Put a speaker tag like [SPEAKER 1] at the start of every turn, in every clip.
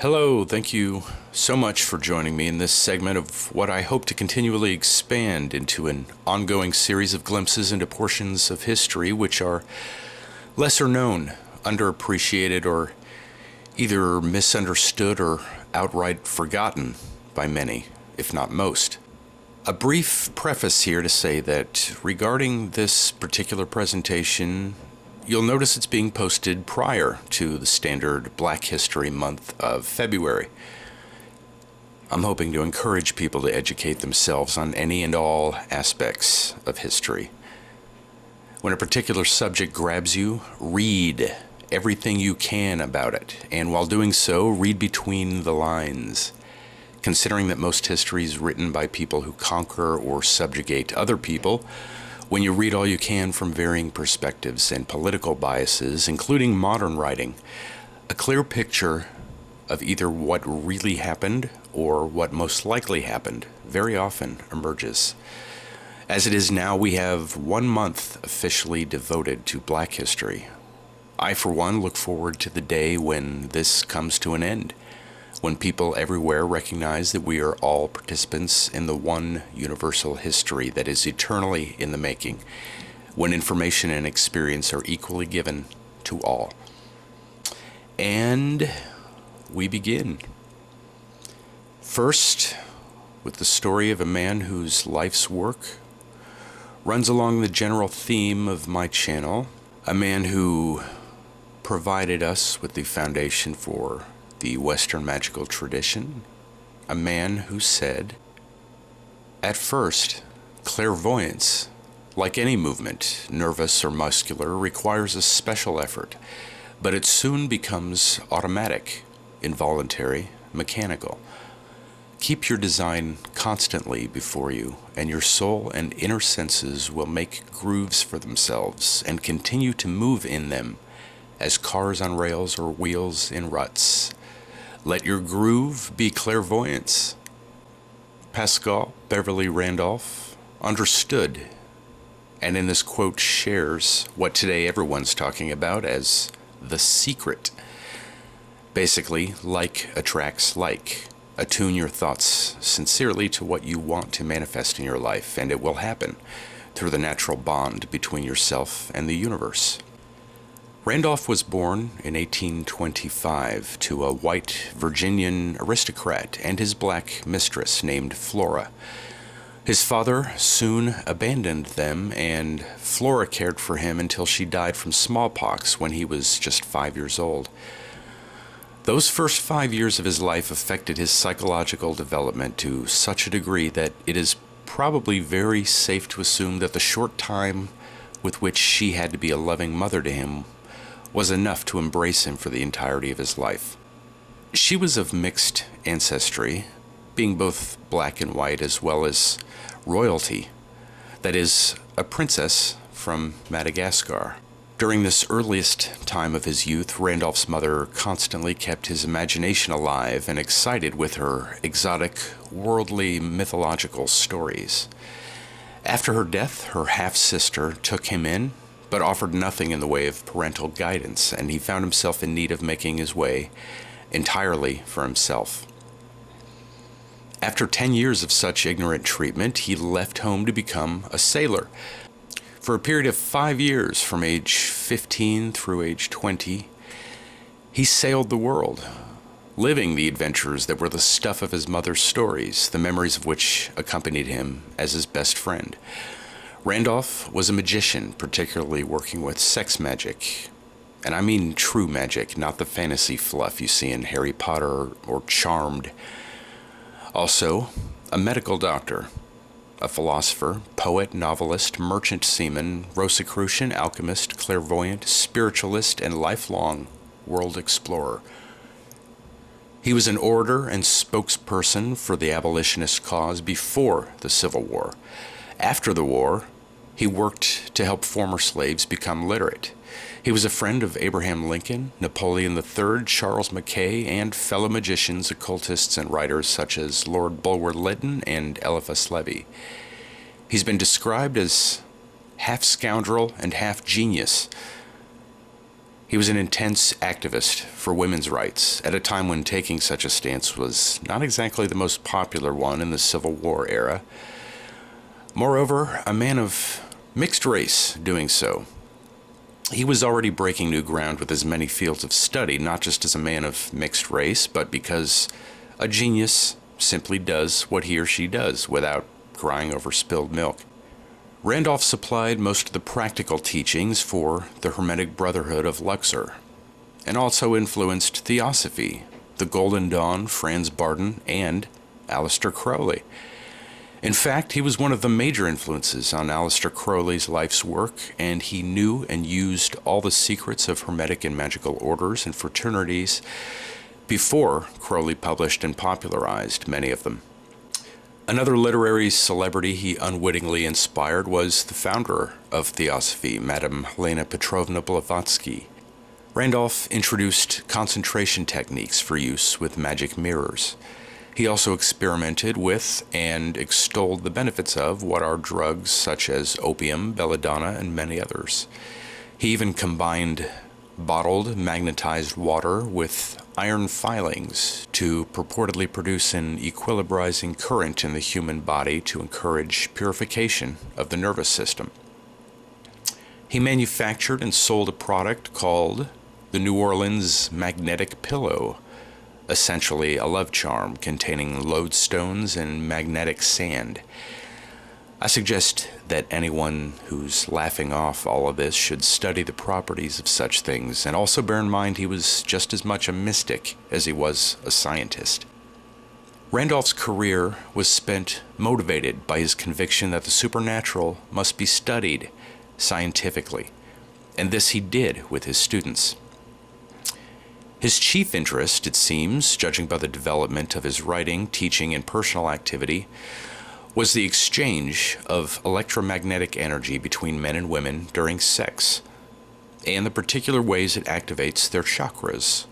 [SPEAKER 1] Hello, thank you so much for joining me in this segment of what I hope to continually expand into an ongoing series of glimpses into portions of history which are lesser known, underappreciated, or either misunderstood or outright forgotten by many, if not most. A brief preface here to say that regarding this particular presentation, you'll notice it's being posted prior to the standard Black History Month of February. I'm hoping to encourage people to educate themselves on any and all aspects of history. When a particular subject grabs you, read everything you can about it, and while doing so, read between the lines. Considering that most history is written by people who conquer or subjugate other people, when you read all you can from varying perspectives and political biases, including modern writing, a clear picture of either what really happened or what most likely happened very often emerges. As it is now, we have 1 month officially devoted to Black history. I, for one, look forward to the day when this comes to an end, when people everywhere recognize that we are all participants in the one universal history that is eternally in the making, when information and experience are equally given to all. And we begin. First, with the story of a man whose life's work runs along the general theme of my channel, a man who provided us with the foundation for the Western magical tradition, a man who said, at first, clairvoyance, like any movement, nervous or muscular, requires a special effort, but it soon becomes automatic, involuntary, mechanical. Keep your design constantly before you, and your soul and inner senses will make grooves for themselves and continue to move in them as cars on rails or wheels in ruts. Let your groove be clairvoyance. Paschal, Beverly, Randolph understood, and in this quote shares what today everyone's talking about as the secret. Basically, like attracts like. Attune your thoughts sincerely to what you want to manifest in your life, and it will happen through the natural bond between yourself and the universe. Randolph was born in 1825 to a white Virginian aristocrat and his black mistress named Flora. His father soon abandoned them, and Flora cared for him until she died from smallpox when he was just 5 years old. Those first 5 years of his life affected his psychological development to such a degree that it is probably very safe to assume that the short time with which she had to be a loving mother to him was enough to embrace him for the entirety of his life. She was of mixed ancestry, being both black and white as well as royalty, that is, a princess from Madagascar. During this earliest time of his youth, Randolph's mother constantly kept his imagination alive and excited with her exotic, worldly, mythological stories. After her death, her half-sister took him in, but offered nothing in the way of parental guidance, and he found himself in need of making his way entirely for himself. After 10 years of such ignorant treatment, he left home to become a sailor. For a period of 5 years, from age 15 through age 20, he sailed the world, living the adventures that were the stuff of his mother's stories, the memories of which accompanied him as his best friend. Randolph was a magician, particularly working with sex magic. And I mean true magic, not the fantasy fluff you see in Harry Potter or Charmed. Also, a medical doctor, a philosopher, poet, novelist, merchant seaman, Rosicrucian, alchemist, clairvoyant, spiritualist, and lifelong world explorer. He was an orator and spokesperson for the abolitionist cause before the Civil War. After the war, he worked to help former slaves become literate. He was a friend of Abraham Lincoln, Napoleon III, Charles Mackay, and fellow magicians, occultists, and writers such as Lord Bulwer-Lytton and Eliphas Levi. He's been described as half scoundrel and half genius. He was an intense activist for women's rights at a time when taking such a stance was not exactly the most popular one in the Civil War era. Moreover, a man of mixed race doing so. He was already breaking new ground with his many fields of study, not just as a man of mixed race, but because a genius simply does what he or she does without crying over spilled milk. Randolph supplied most of the practical teachings for the Hermetic Brotherhood of Luxor, and also influenced Theosophy, the Golden Dawn, Franz Barton, and Aleister Crowley. In fact, he was one of the major influences on Aleister Crowley's life's work, and he knew and used all the secrets of Hermetic and magical orders and fraternities before Crowley published and popularized many of them. Another literary celebrity he unwittingly inspired was the founder of Theosophy, Madame Helena Petrovna Blavatsky. Randolph introduced concentration techniques for use with magic mirrors. He also experimented with and extolled the benefits of what are drugs such as opium, belladonna, and many others. He even combined bottled magnetized water with iron filings to purportedly produce an equilibrizing current in the human body to encourage purification of the nervous system. He manufactured and sold a product called the New Orleans Magnetic Pillow, essentially a love charm containing lodestones and magnetic sand. I suggest that anyone who's laughing off all of this should study the properties of such things, and also bear in mind he was just as much a mystic as he was a scientist. Randolph's career was spent motivated by his conviction that the supernatural must be studied scientifically, and this he did with his students. His chief interest, it seems, judging by the development of his writing, teaching, and personal activity, was the exchange of electromagnetic energy between men and women during sex, and the particular ways it activates their chakras,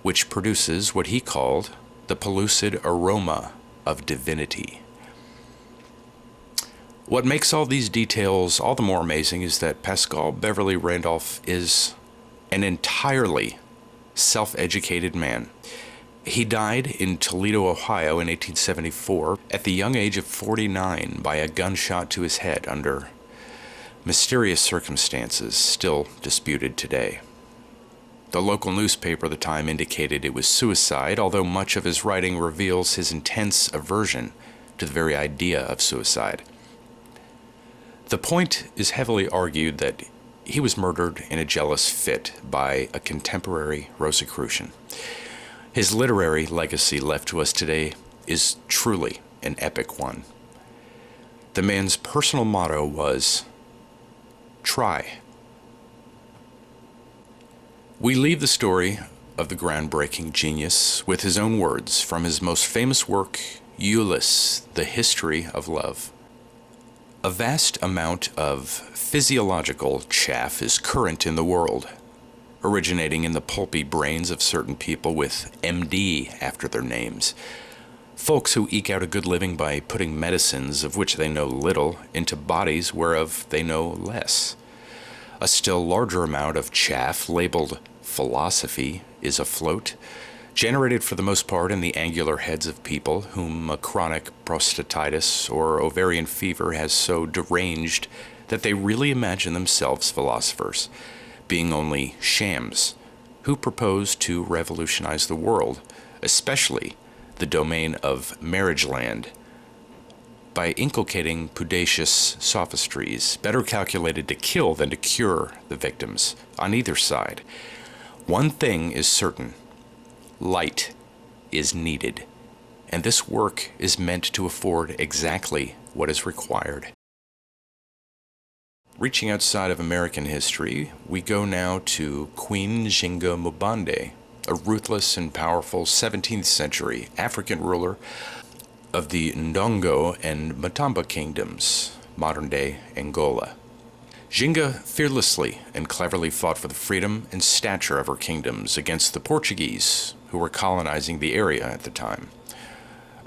[SPEAKER 1] which produces what he called the pellucid aroma of divinity. What makes all these details all the more amazing is that Paschal Beverly Randolph is an entirely self-educated man. He died in Toledo, Ohio in 1874 at the young age of 49 by a gunshot to his head under mysterious circumstances still disputed today. The local newspaper at the time indicated it was suicide, although much of his writing reveals his intense aversion to the very idea of suicide. The point is heavily argued that he was murdered in a jealous fit by a contemporary Rosicrucian. His literary legacy left to us today is truly an epic one. The man's personal motto was, "Try." We leave the story of the groundbreaking genius with his own words from his most famous work, Ulysses, The History of Love. A vast amount of physiological chaff is current in the world, originating in the pulpy brains of certain people with MD after their names. Folks who eke out a good living by putting medicines of which they know little into bodies whereof they know less. A still larger amount of chaff labeled philosophy is afloat, generated for the most part in the angular heads of people whom a chronic prostatitis or ovarian fever has so deranged that they really imagine themselves philosophers, being only shams, who propose to revolutionize the world, especially the domain of marriage land, by inculcating pudacious sophistries, better calculated to kill than to cure the victims on either side. One thing is certain: light is needed, and this work is meant to afford exactly what is required. Reaching outside of American history, we go now to Queen Nzinga Mbande, a ruthless and powerful 17th century African ruler of the Ndongo and Matamba kingdoms, modern-day Angola. Nzinga fearlessly and cleverly fought for the freedom and stature of her kingdoms against the Portuguese, who were colonizing the area at the time.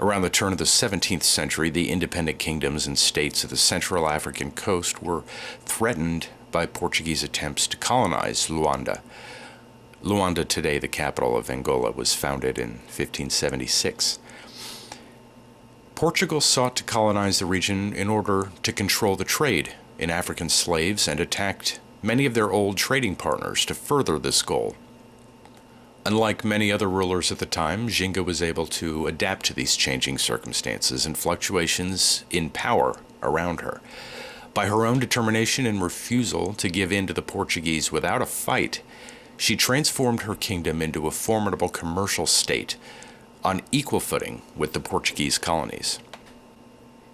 [SPEAKER 1] Around the turn of the 17th century, the independent kingdoms and states of the Central African coast were threatened by Portuguese attempts to colonize Luanda. Luanda, today the capital of Angola, was founded in 1576. Portugal sought to colonize the region in order to control the trade in African slaves and attacked many of their old trading partners to further this goal. Unlike many other rulers at the time, Nzinga was able to adapt to these changing circumstances and fluctuations in power around her. By her own determination and refusal to give in to the Portuguese without a fight, she transformed her kingdom into a formidable commercial state on equal footing with the Portuguese colonies.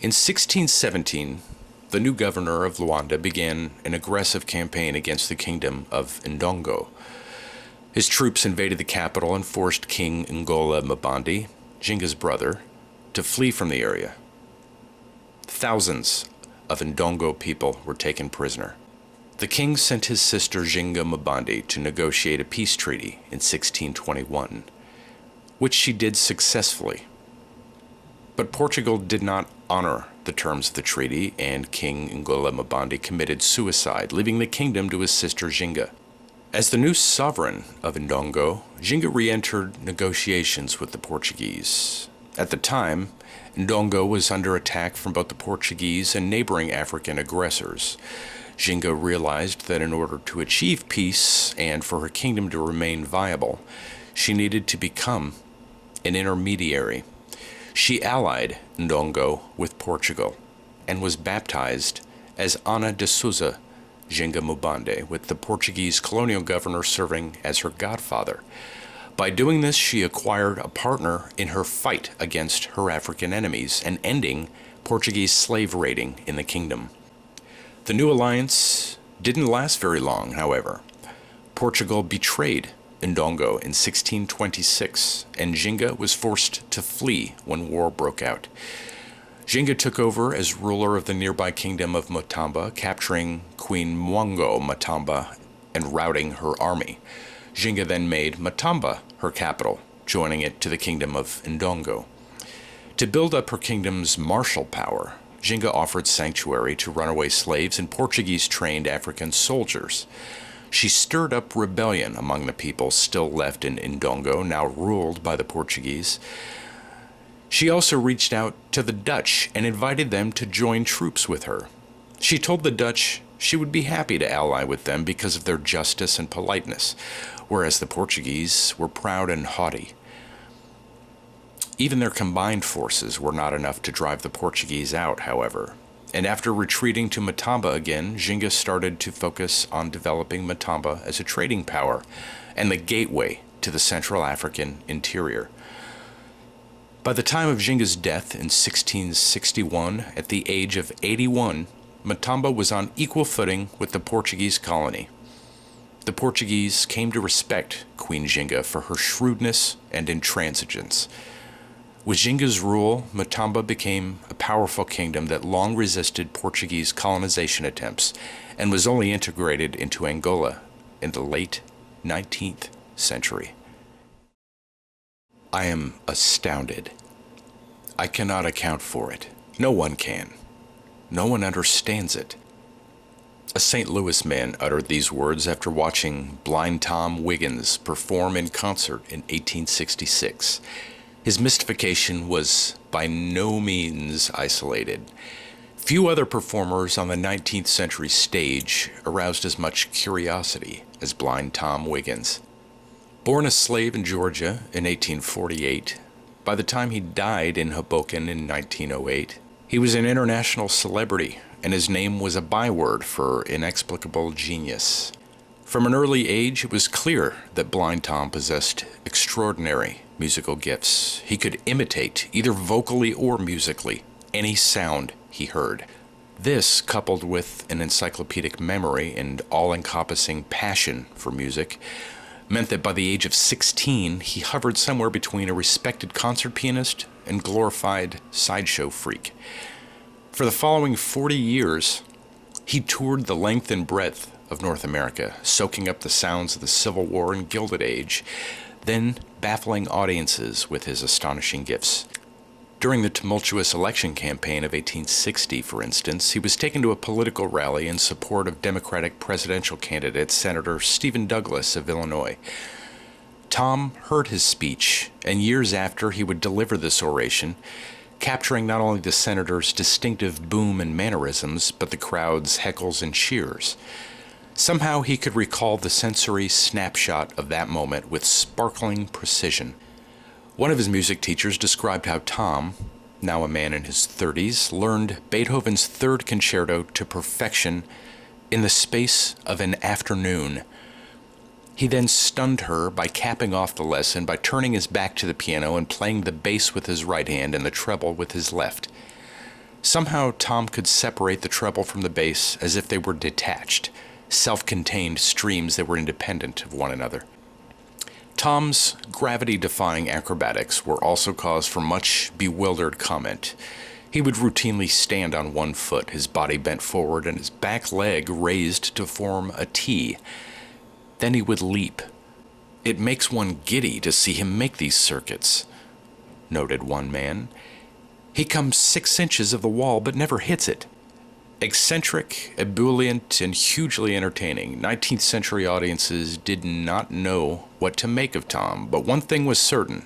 [SPEAKER 1] In 1617, the new governor of Luanda began an aggressive campaign against the kingdom of Ndongo. His troops invaded the capital and forced King Nzinga Mbande, Nzinga's brother, to flee from the area. Thousands of Ndongo people were taken prisoner. The king sent his sister Nzinga Mbande to negotiate a peace treaty in 1621, which she did successfully. But Portugal did not honor the terms of the treaty, and King Nzinga Mbande committed suicide, leaving the kingdom to his sister Nzinga. As the new sovereign of Ndongo, Nzinga re-entered negotiations with the Portuguese. At the time, Ndongo was under attack from both the Portuguese and neighboring African aggressors. Nzinga realized that in order to achieve peace and for her kingdom to remain viable, she needed to become an intermediary. She allied Ndongo with Portugal and was baptized as Ana de Souza Nzinga Mbande, with the Portuguese colonial governor serving as her godfather. By doing this, she acquired a partner in her fight against her African enemies and ending Portuguese slave raiding in the kingdom. The new alliance didn't last very long, however. Portugal betrayed Ndongo in 1626, and Nzinga was forced to flee when war broke out. Nzinga took over as ruler of the nearby kingdom of Matamba, capturing Queen Mwango Matamba and routing her army. Nzinga then made Matamba her capital, joining it to the kingdom of Ndongo. To build up her kingdom's martial power, Nzinga offered sanctuary to runaway slaves and Portuguese-trained African soldiers. She stirred up rebellion among the people still left in Ndongo, now ruled by the Portuguese. She also reached out to the Dutch and invited them to join troops with her. She told the Dutch she would be happy to ally with them because of their justice and politeness, whereas the Portuguese were proud and haughty. Even their combined forces were not enough to drive the Portuguese out, however. And after retreating to Matamba again, Nzinga started to focus on developing Matamba as a trading power and the gateway to the Central African interior. By the time of Nzinga's death in 1661, at the age of 81, Matamba was on equal footing with the Portuguese colony. The Portuguese came to respect Queen Nzinga for her shrewdness and intransigence. With Nzinga's rule, Matamba became a powerful kingdom that long resisted Portuguese colonization attempts and was only integrated into Angola in the late 19th century. I am astounded. I cannot account for it. No one can. No one understands it. A St. Louis man uttered these words after watching Blind Tom Wiggins perform in concert in 1866. His mystification was by no means isolated. Few other performers on the 19th century stage aroused as much curiosity as Blind Tom Wiggins. Born a slave in Georgia in 1848, by the time he died in Hoboken in 1908, he was an international celebrity, and his name was a byword for inexplicable genius. From an early age, it was clear that Blind Tom possessed extraordinary musical gifts. He could imitate, either vocally or musically, any sound he heard. This, coupled with an encyclopedic memory and all-encompassing passion for music, meant that by the age of 16, he hovered somewhere between a respected concert pianist and glorified sideshow freak. For the following 40 years, he toured the length and breadth of North America, soaking up the sounds of the Civil War and Gilded Age, then baffling audiences with his astonishing gifts. During the tumultuous election campaign of 1860, for instance, he was taken to a political rally in support of Democratic presidential candidate Senator Stephen Douglas of Illinois. Tom heard his speech, and years after he would deliver this oration, capturing not only the senator's distinctive boom and mannerisms, but the crowd's heckles and cheers. Somehow he could recall the sensory snapshot of that moment with sparkling precision. One of his music teachers described how Tom, now a man in his 30s, learned Beethoven's Third Concerto to perfection in the space of an afternoon. He then stunned her by capping off the lesson by turning his back to the piano and playing the bass with his right hand and the treble with his left. Somehow Tom could separate the treble from the bass as if they were detached, self-contained streams that were independent of one another. Tom's gravity-defying acrobatics were also cause for much bewildered comment. He would routinely stand on one foot, his body bent forward and his back leg raised to form a T. Then he would leap. "It makes one giddy to see him make these circuits," noted one man. "He comes 6 inches of the wall but never hits it." Eccentric, ebullient, and hugely entertaining, 19th century audiences did not know what to make of Tom, but one thing was certain: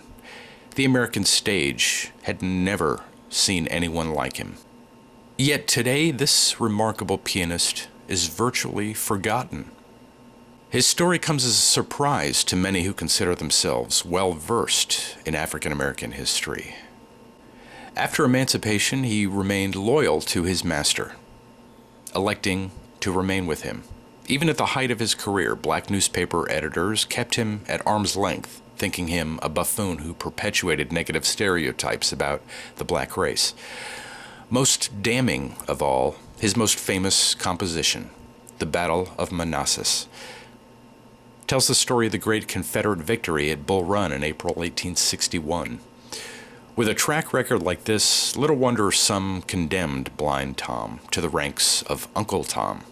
[SPEAKER 1] the American stage had never seen anyone like him. Yet today, this remarkable pianist is virtually forgotten. His story comes as a surprise to many who consider themselves well-versed in African American history. After emancipation, he remained loyal to his master, electing to remain with him. Even at the height of his career, black newspaper editors kept him at arm's length, thinking him a buffoon who perpetuated negative stereotypes about the black race. Most damning of all, his most famous composition, The Battle of Manassas, tells the story of the great Confederate victory at Bull Run in April 1861. With a track record like this, little wonder some condemned Blind Tom to the ranks of Uncle Tom.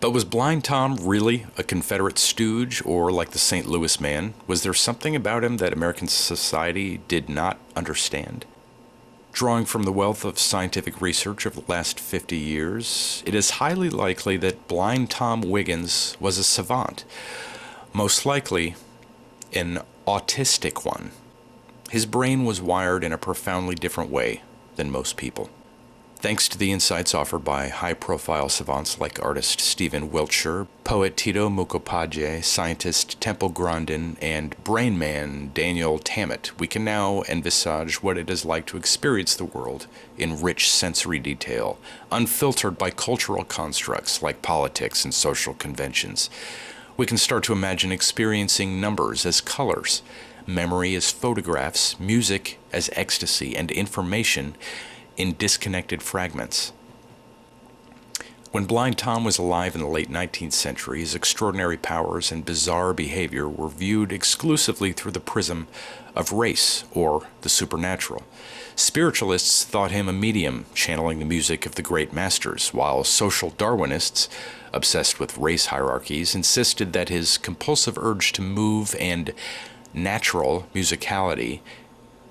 [SPEAKER 1] But was Blind Tom really a Confederate stooge, or like the St. Louis man, was there something about him that American society did not understand? Drawing from the wealth of scientific research of the last 50 years, it is highly likely that Blind Tom Wiggins was a savant, most likely an autistic one. His brain was wired in a profoundly different way than most people. Thanks to the insights offered by high-profile savants like artist Stephen Wiltshire, poet Tito Mukopadje, scientist Temple Grandin, and brain man Daniel Tammet, we can now envisage what it is like to experience the world in rich sensory detail, unfiltered by cultural constructs like politics and social conventions. We can start to imagine experiencing numbers as colors, memory as photographs, music as ecstasy, and information in disconnected fragments. When Blind Tom was alive in the late 19th century, his extraordinary powers and bizarre behavior were viewed exclusively through the prism of race or the supernatural. Spiritualists thought him a medium channeling the music of the great masters, while social Darwinists, obsessed with race hierarchies, insisted that his compulsive urge to move and natural musicality,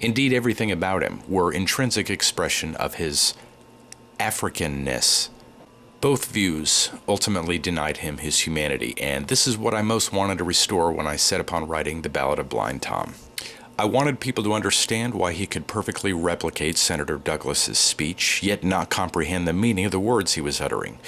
[SPEAKER 1] indeed everything about him, were intrinsic expression of his Africanness. Both views ultimately denied him his humanity, and this is what I most wanted to restore when I set upon writing The Ballad of Blind Tom. I wanted people to understand why he could perfectly replicate Senator Douglas's speech, yet not comprehend the meaning of the words he was uttering.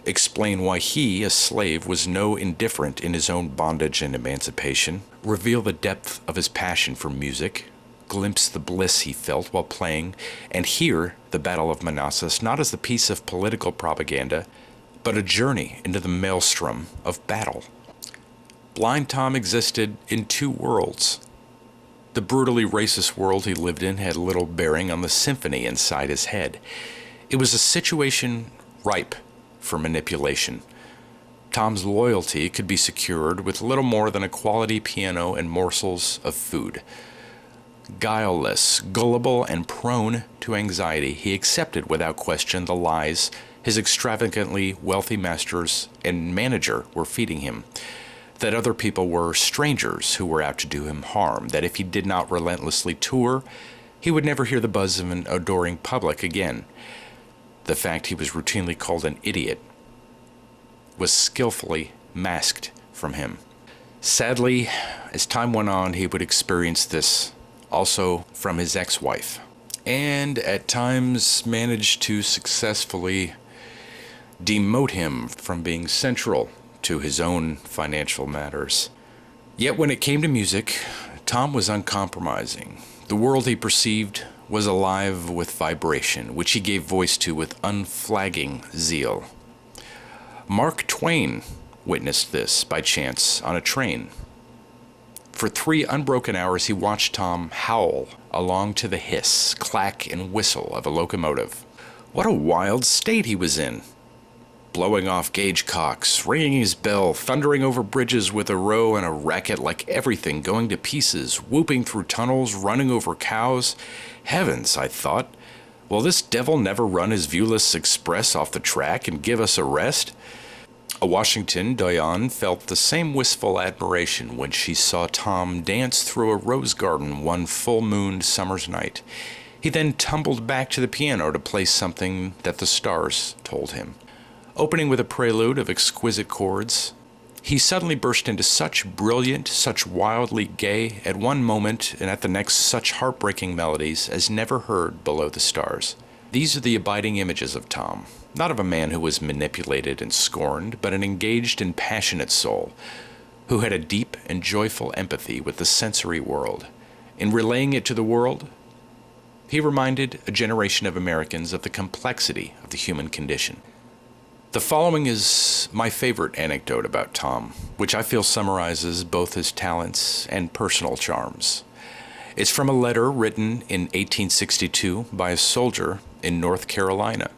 [SPEAKER 1] Explain why he, a slave, was no indifferent in his own bondage and emancipation. Reveal the depth of his passion for music. Glimpse the bliss he felt while playing, and hear the Battle of Manassas not as a piece of political propaganda, but a journey into the maelstrom of battle. Blind Tom existed in two worlds. The brutally racist world he lived in had little bearing on the symphony inside his head. It was a situation ripe for manipulation. Tom's loyalty could be secured with little more than a quality piano and morsels of food. Guileless, gullible, and prone to anxiety, he accepted without question the lies his extravagantly wealthy masters and manager were feeding him. That other people were strangers who were out to do him harm, that if he did not relentlessly tour, he would never hear the buzz of an adoring public again. The fact he was routinely called an idiot was skillfully masked from him. Sadly, as time went on, he would experience this also from his ex-wife, and at times managed to successfully demote him from being central to his own financial matters. Yet when it came to music, Tom was uncompromising. The world he perceived was alive with vibration, which he gave voice to with unflagging zeal. Mark Twain witnessed this by chance on a train. For 3 unbroken hours he watched Tom howl along to the hiss, clack, and whistle of a locomotive. What a wild state he was in! Blowing off gauge cocks, ringing his bell, thundering over bridges with a row and a racket like everything going to pieces, whooping through tunnels, running over cows. Heavens, I thought, will this devil never run his viewless express off the track and give us a rest? A Washington Diane felt the same wistful admiration when she saw Tom dance through a rose garden one full-mooned summer's night. He then tumbled back to the piano to play something that the stars told him. Opening with a prelude of exquisite chords, he suddenly burst into such brilliant, such wildly gay, at one moment and at the next such heartbreaking melodies as never heard below the stars. These are the abiding images of Tom, not of a man who was manipulated and scorned, but an engaged and passionate soul, who had a deep and joyful empathy with the sensory world. In relaying it to the world, he reminded a generation of Americans of the complexity of the human condition. The following is my favorite anecdote about Tom, which I feel summarizes both his talents and personal charms. It's from a letter written in 1862 by a soldier in North Carolina.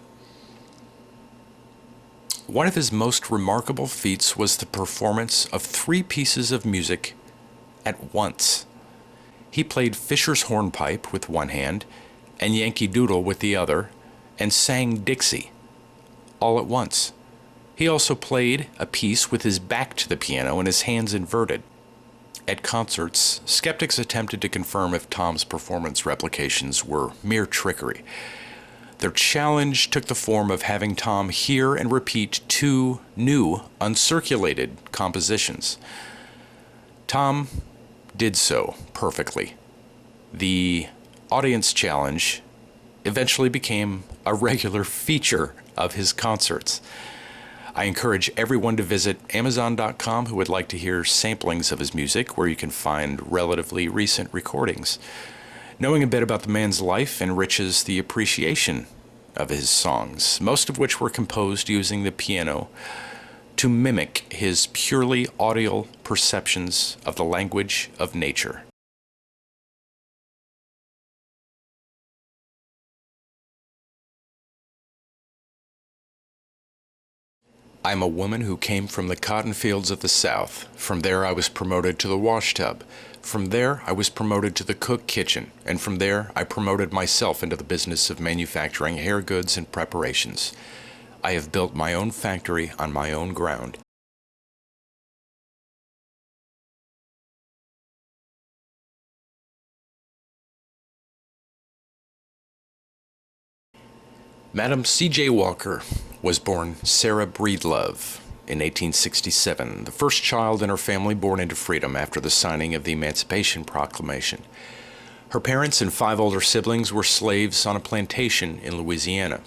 [SPEAKER 1] One of his most remarkable feats was the performance of 3 pieces of music at once. He played Fisher's hornpipe with one hand and Yankee Doodle with the other, and sang Dixie all at once. He also played a piece with his back to the piano and his hands inverted. At concerts, skeptics attempted to confirm if Tom's performance replications were mere trickery. Their challenge took the form of having Tom hear and repeat 2 new, uncirculated compositions. Tom did so perfectly. The audience challenge eventually became a regular feature of his concerts. I encourage everyone to visit Amazon.com who would like to hear samplings of his music, where you can find relatively recent recordings. Knowing a bit about the man's life enriches the appreciation of his songs, most of which were composed using the piano to mimic his purely audial perceptions of the language of nature. I'm a woman who came from the cotton fields of the South. From there I was promoted to the wash tub. From there I was promoted to the cook kitchen. And from there I promoted myself into the business of manufacturing hair goods and preparations. I have built my own factory on my own ground. Madam C.J. Walker was born Sarah Breedlove in 1867, the first child in her family born into freedom after the signing of the Emancipation Proclamation. Her parents and 5 older siblings were slaves on a plantation in Louisiana.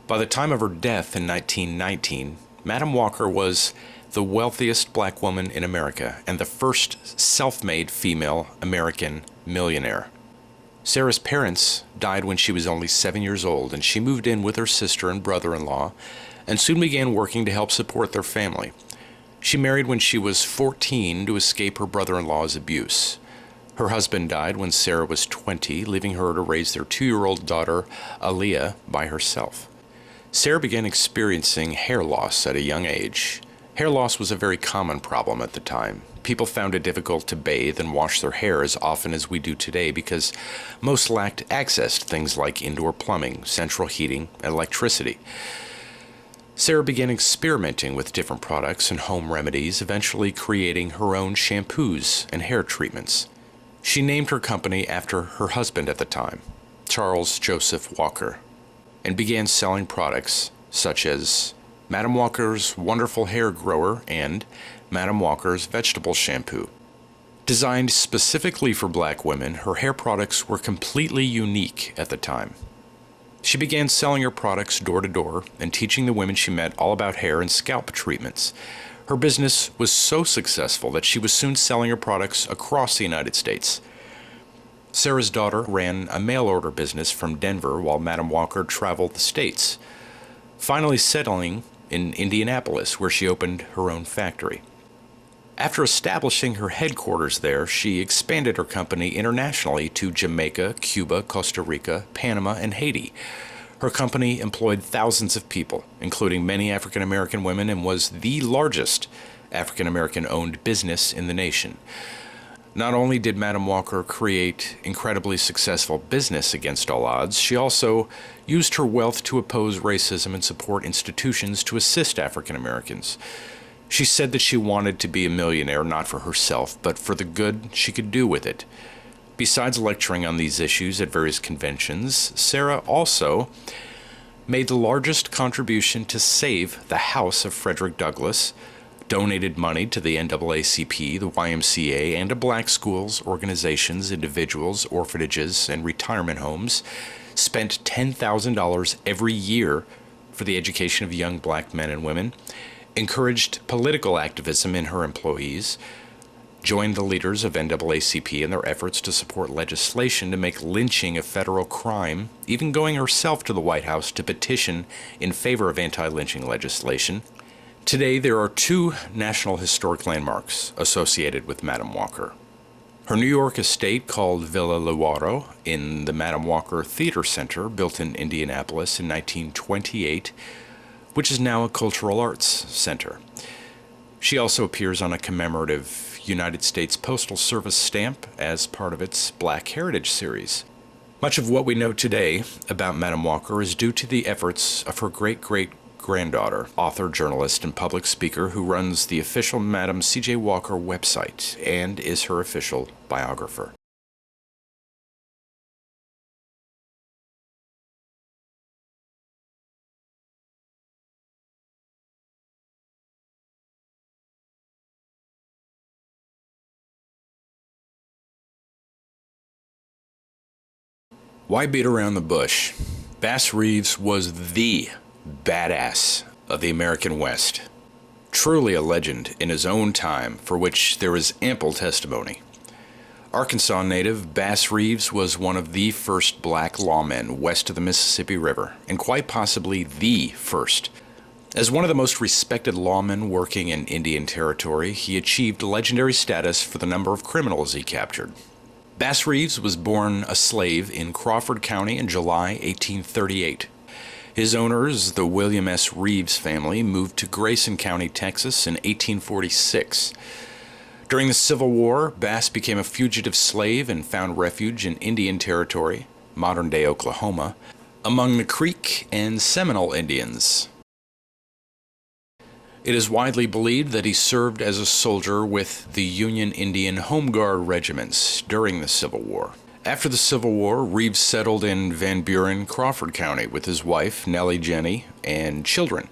[SPEAKER 1] By the time of her death in 1919, Madam Walker was the wealthiest black woman in America and the first self-made female American millionaire. Sarah's parents died when she was only 7 years old, and she moved in with her sister and brother-in-law and soon began working to help support their family. She married when she was 14 to escape her brother-in-law's abuse. Her husband died when Sarah was 20, leaving her to raise their 2-year-old daughter, Aaliyah, by herself. Sarah began experiencing hair loss at a young age. Hair loss was a very common problem at the time. People found it difficult to bathe and wash their hair as often as we do today because most lacked access to things like indoor plumbing, central heating, and electricity. Sarah began experimenting with different products and home remedies, eventually creating her own shampoos and hair treatments. She named her company after her husband at the time, Charles Joseph Walker, and began selling products such as Madam Walker's Wonderful Hair Grower and Madam Walker's Vegetable Shampoo. Designed specifically for black women, her hair products were completely unique at the time. She began selling her products door to door and teaching the women she met all about hair and scalp treatments. Her business was so successful that she was soon selling her products across the United States. Sarah's daughter ran a mail-order business from Denver while Madam Walker traveled the states, finally settling in Indianapolis, where she opened her own factory. After establishing her headquarters there, she expanded her company internationally to Jamaica, Cuba, Costa Rica, Panama, and Haiti. Her company employed thousands of people, including many African American women, and was the largest African American owned business in the nation. Not only did Madam Walker create incredibly successful business against all odds, she also used her wealth to oppose racism and support institutions to assist African Americans. She said that she wanted to be a millionaire not for herself, but for the good she could do with it. Besides lecturing on these issues at various conventions, Sarah also made the largest contribution to save the house of Frederick Douglass, donated money to the NAACP, the YMCA, and to black schools, organizations, individuals, orphanages, and retirement homes, spent $10,000 every year for the education of young black men and women, encouraged political activism in her employees, joined the leaders of NAACP in their efforts to support legislation to make lynching a federal crime, even going herself to the White House to petition in favor of anti-lynching legislation. Today, there are two National Historic Landmarks associated with Madam Walker. Her New York estate, called Villa Lewaro, in the Madam Walker Theater Center, built in Indianapolis in 1928, which is now a cultural arts center. She also appears on a commemorative United States Postal Service stamp as part of its Black Heritage series. Much of what we know today about Madam Walker is due to the efforts of her great-great-granddaughter, author, journalist, and public speaker who runs the official Madam C.J. Walker website and is her official biographer. Why beat around the bush? Bass Reeves was the badass of the American West. Truly a legend in his own time, for which there is ample testimony. Arkansas native Bass Reeves was one of the first black lawmen west of the Mississippi River, and quite possibly the first. As one of the most respected lawmen working in Indian Territory, he achieved legendary status for the number of criminals he captured. Bass Reeves was born a slave in Crawford County in July 1838. His owners, the William S. Reeves family, moved to Grayson County, Texas in 1846. During the Civil War, Bass became a fugitive slave and found refuge in Indian Territory, modern-day Oklahoma, among the Creek and Seminole Indians. It is widely believed that he served as a soldier with the Union Indian Home Guard regiments during the Civil War. After the Civil War, Reeves settled in Van Buren, Crawford County with his wife, Nellie Jenny, and children.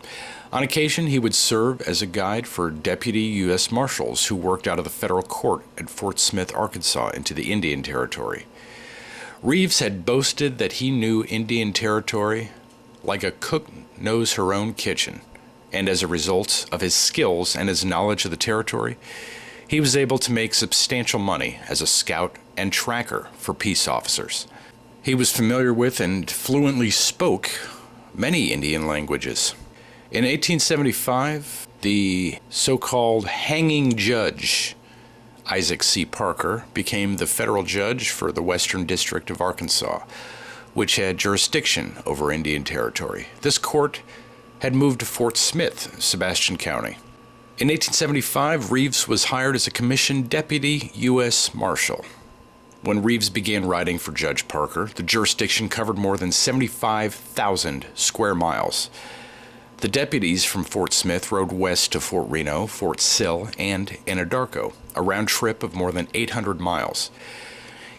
[SPEAKER 1] On occasion, he would serve as a guide for deputy U.S. Marshals who worked out of the federal court at Fort Smith, Arkansas, into the Indian Territory. Reeves had boasted that he knew Indian Territory like a cook knows her own kitchen. And as a result of his skills and his knowledge of the territory, he was able to make substantial money as a scout and tracker for peace officers. He was familiar with and fluently spoke many Indian languages. In 1875, the so-called hanging judge, Isaac C. Parker, became the federal judge for the Western District of Arkansas, which had jurisdiction over Indian Territory. This court had moved to Fort Smith, Sebastian County. In 1875, Reeves was hired as a commissioned deputy U.S. Marshal. When Reeves began writing for Judge Parker, the jurisdiction covered more than 75,000 square miles. The deputies from Fort Smith rode west to Fort Reno, Fort Sill, and Anadarko, a round trip of more than 800 miles.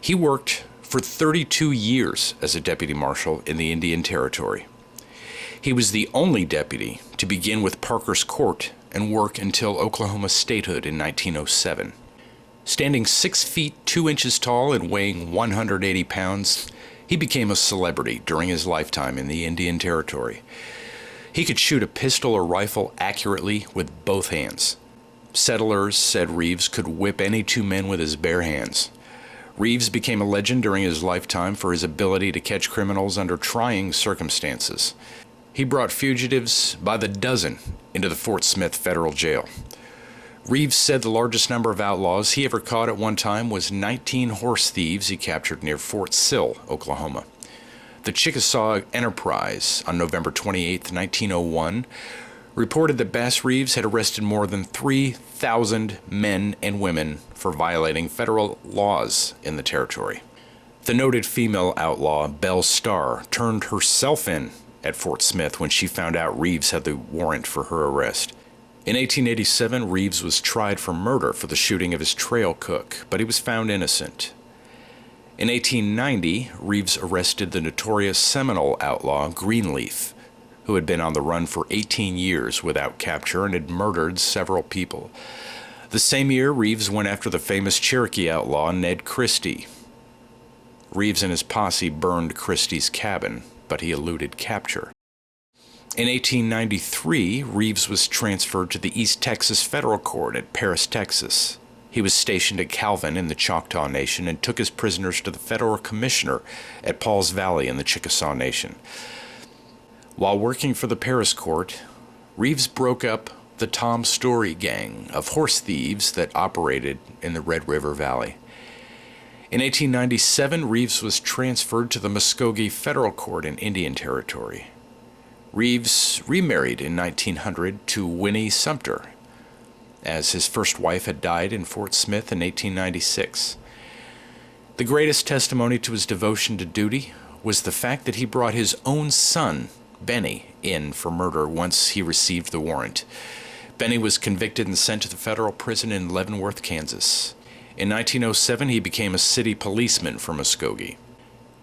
[SPEAKER 1] He worked for 32 years as a deputy marshal in the Indian Territory. He was the only deputy to begin with Parker's Court and work until Oklahoma statehood in 1907. Standing 6 feet 2 inches tall and weighing 180 pounds, he became a celebrity during his lifetime in the Indian Territory. He could shoot a pistol or rifle accurately with both hands. Settlers said Reeves could whip any two men with his bare hands. Reeves became a legend during his lifetime for his ability to catch criminals under trying circumstances. He brought fugitives by the dozen into the Fort Smith federal jail. Reeves said the largest number of outlaws he ever caught at one time was 19 horse thieves he captured near Fort Sill, Oklahoma. The Chickasaw Enterprise, on November 28, 1901, reported that Bass Reeves had arrested more than 3,000 men and women for violating federal laws in the territory. The noted female outlaw, Belle Starr, turned herself in at Fort Smith when she found out Reeves had the warrant for her arrest. In 1887, Reeves was tried for murder for the shooting of his trail cook, but he was found innocent. In 1890, Reeves arrested the notorious Seminole outlaw Greenleaf, who had been on the run for 18 years without capture and had murdered several people. The same year, Reeves went after the famous Cherokee outlaw Ned Christie. Reeves and his posse burned Christie's cabin, but he eluded capture. In 1893, Reeves was transferred to the East Texas Federal Court at Paris, Texas. He was stationed at Calvin in the Choctaw Nation and took his prisoners to the federal commissioner at Pauls Valley in the Chickasaw Nation. While working for the Paris court, Reeves broke up the Tom Story gang of horse thieves that operated in the Red River Valley. In 1897, Reeves was transferred to the Muskogee Federal Court in Indian Territory. Reeves remarried in 1900 to Winnie Sumter, as his first wife had died in Fort Smith in 1896. The greatest testimony to his devotion to duty was the fact that he brought his own son, Benny, in for murder once he received the warrant. Benny was convicted and sent to the federal prison in Leavenworth, Kansas. In 1907, he became a city policeman for Muskogee.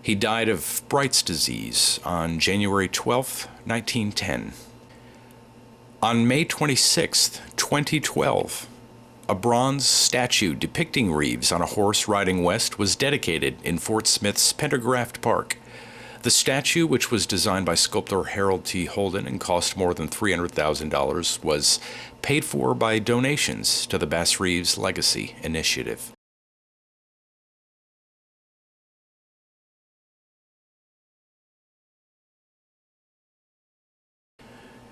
[SPEAKER 1] He died of Bright's disease on January 12, 1910. On May 26, 2012, a bronze statue depicting Reeves on a horse riding west was dedicated in Fort Smith's Pendergraft Park. The statue, which was designed by sculptor Harold T. Holden and cost more than $300,000, was paid for by donations to the Bass Reeves Legacy Initiative.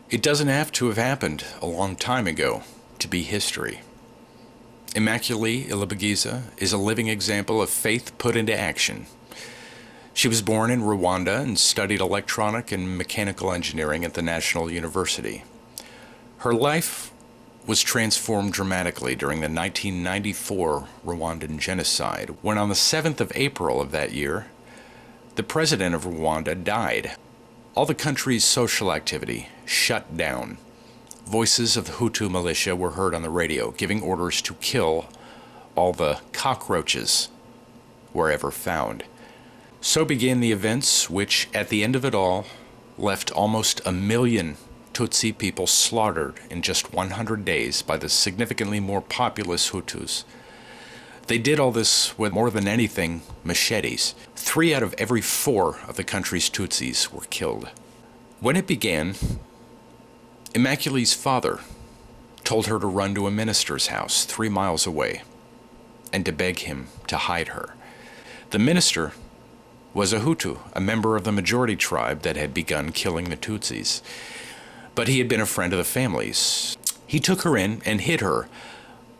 [SPEAKER 1] It doesn't have to have happened a long time ago to be history. Immaculée Ilibagiza is a living example of faith put into action. She was born in Rwanda and studied electronic and mechanical engineering at the National University. Her life was transformed dramatically during the 1994 Rwandan genocide, when on the 7th of April of that year, the president of Rwanda died. All the country's social activity shut down. Voices of the Hutu militia were heard on the radio, giving orders to kill all the cockroaches wherever found. So began the events which, at the end of it all, left almost 1 million Tutsi people slaughtered in just 100 days by the significantly more populous Hutus. They did all this with, more than anything, machetes. 3 out of every 4 of the country's Tutsis were killed. When it began, Immaculee's father told her to run to a minister's house 3 miles away and to beg him to hide her. The minister was a Hutu, a member of the majority tribe that had begun killing the Tutsis. But he had been a friend of the family's. He took her in and hid her,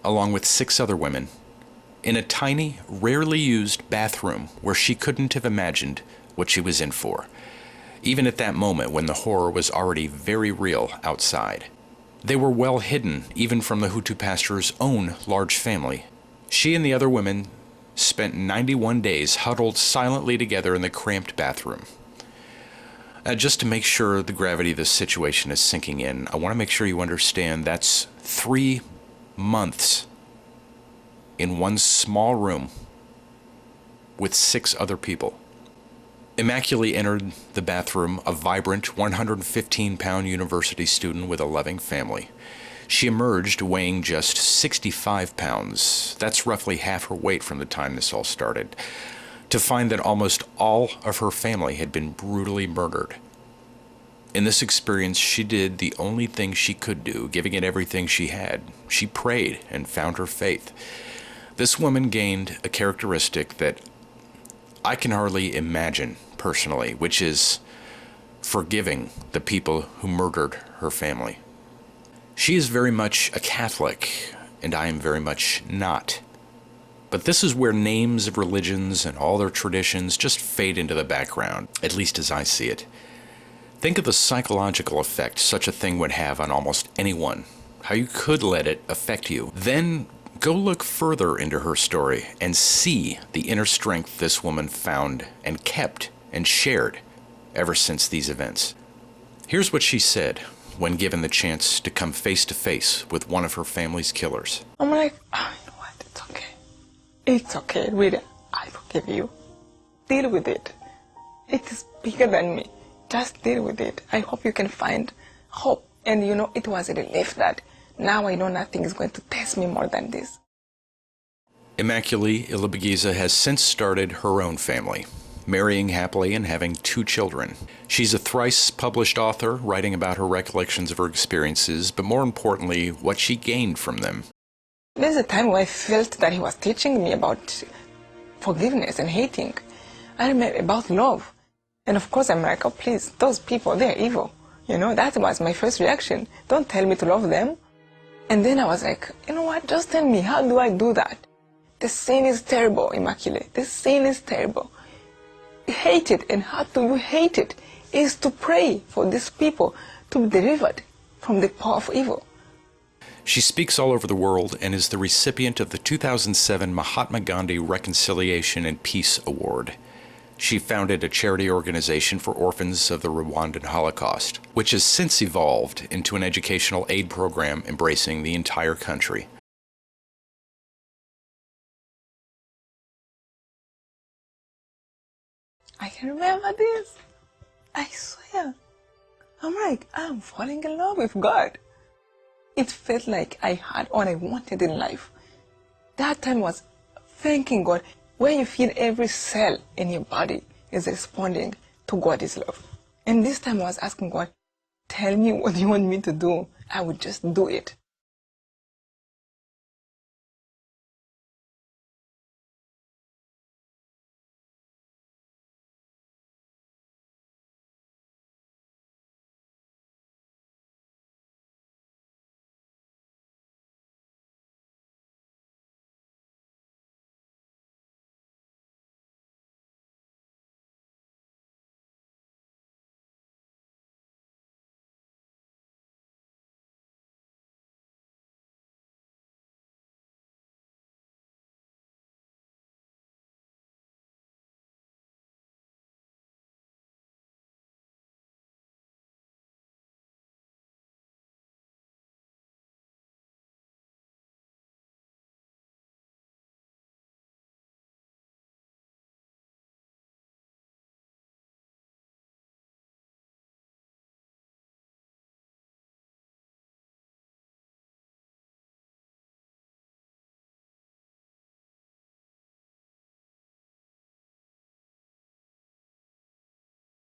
[SPEAKER 1] along with 6 other women, in a tiny, rarely used bathroom where she couldn't have imagined what she was in for, even at that moment when the horror was already very real outside. They were well hidden, even from the Hutu pastor's own large family. She and the other women spent 91 days huddled silently together in the cramped bathroom. Just to make sure the gravity of this situation is sinking in, I want to make sure you understand that's 3 months in one small room with 6 other people. Immaculée entered the bathroom a vibrant 115-pound university student with a loving family. She emerged weighing just 65 pounds. That's roughly half her weight from the time this all started, to find that almost all of her family had been brutally murdered. In this experience, she did the only thing she could do, giving it everything she had. She prayed and found her faith. This woman gained a characteristic that I can hardly imagine personally, which is forgiving the people who murdered her family. She is very much a Catholic, and I am very much not. But this is where names of religions and all their traditions just fade into the background, at least as I see it. Think of the psychological effect such a thing would have on almost anyone, how you could let it affect you. Then go look further into her story and see the inner strength this woman found and kept and shared ever since these events. Here's what she said when given the chance to come face to face with one of her family's killers.
[SPEAKER 2] I'm like, oh, you know what, it's okay. It's okay, really, I forgive you. Deal with it. It is bigger than me. Just deal with it. I hope you can find hope. And you know, it was a relief that now I know nothing is going to test me more than this.
[SPEAKER 1] Immaculée Ilibagiza has since started her own family, marrying happily and having 2 children. She's a thrice published author, writing about her recollections of her experiences, but more importantly, what she gained from them.
[SPEAKER 2] There's a time where I felt that he was teaching me about forgiveness and hating. I remember about love. And of course I'm like, oh please, those people, they're evil. You know, that was my first reaction. Don't tell me to love them. And then I was like, you know what, just tell me, how do I do that? The sin is terrible, Immaculée. The sin is terrible. Hate it, and how do you hate it? Is to pray for these people to be delivered from the power of evil.
[SPEAKER 1] She speaks all over the world and is the recipient of the 2007 Mahatma Gandhi Reconciliation and Peace Award. She founded a charity organization for orphans of the Rwandan Holocaust, which has since evolved into an educational aid program embracing the entire country.
[SPEAKER 2] I can remember this. I swear. I'm like, I'm falling in love with God. It felt like I had all I wanted in life. That time was thanking God, where you feel every cell in your body is responding to God's love. And this time I was asking God, tell me what you want me to do. I would just do it.